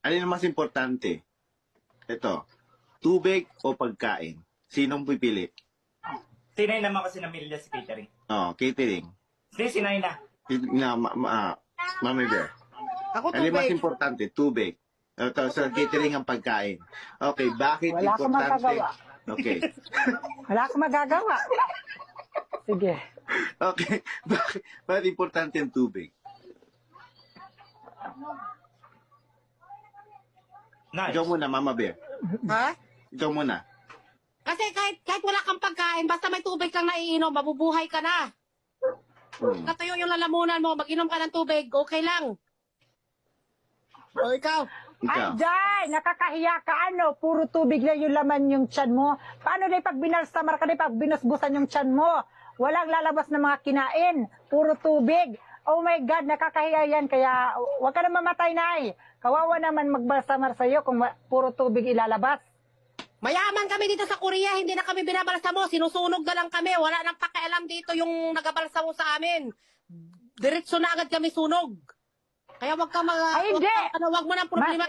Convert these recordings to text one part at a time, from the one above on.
Alin ang mas importante? Ito, tubig o pagkain? Sinong pipili? Sinay naman kasi namili si catering. Oh, catering. Hindi, sinay na. Mami Bear. Ako Alin mas tubig. importante? Tubig. Ito, sa catering ang pagkain. Okay, bakit Wala akong importante? magagawa. Okay. Wala akong magagawa. Sige. Okay. Bakit importante ang tubig? Nice. Ikaw muna, Mama Bear. Ha? Ikaw muna. Kasi kahit wala kang pagkain, basta may tubig kang naiinom, mabubuhay ka na. Katuyo yung lalamunan mo, mag-inom ka ng tubig, okay lang. O ikaw? Ay, Ikaw. Jai! Nakakahiya ka, ano? Puro tubig lang yung laman yung tiyan mo. Paano na pag binalsamar ka na pag binusbusan yung tiyan mo? Walang lalabas na mga kinain. Puro tubig. Oh my God, nakakahiya yan. Kaya huwag ka na mamatay, Nay. Kawawa naman magbalsamar sa'yo kung puro tubig ilalabas. Mayaman kami dito sa Korea, hindi na kami binabalsa mo, sinusunog na lang kami, wala nang pakialam dito yung nagabalsa mo sa amin. Diretso na agad kami sunog. Kaya wag ka Ay, hindi. wag mo nang problema.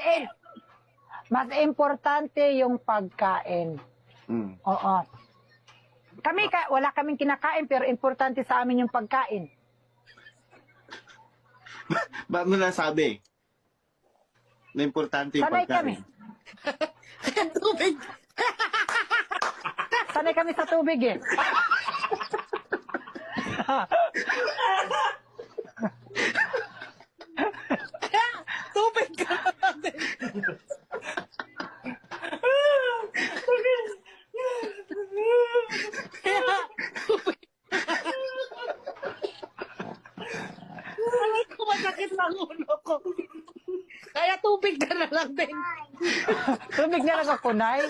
Mas importante yung pagkain. Mm. Oo. Wala kaming kinakain, pero importante sa amin yung pagkain. Ba't mo nasabi? Na importante yung Sanay pagkain. Tubig. Sanay kami sa tubig eh. Tubig ka natin. Kaya, tubig. Alam ko, masakit ng ulo ko. Kaya tubig ka na lang din. Tubig na lang ako, Nay.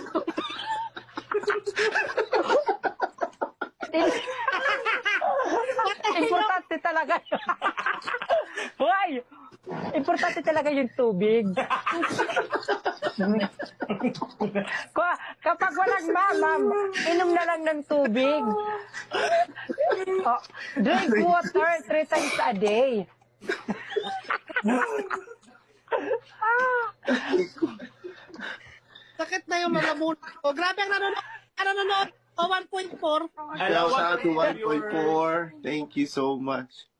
Importante talaga. Hoy! Importante talaga yung tubig. Kapag walang mamam, inom na lang ng tubig. Oh, drink water 3 times a day. Sakit na yung lalamunan ko. Grabe ang nanonood. O 1.4. Shout out to 1.4. Thank you so much.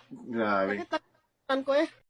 Grabe. Sakit na ko eh.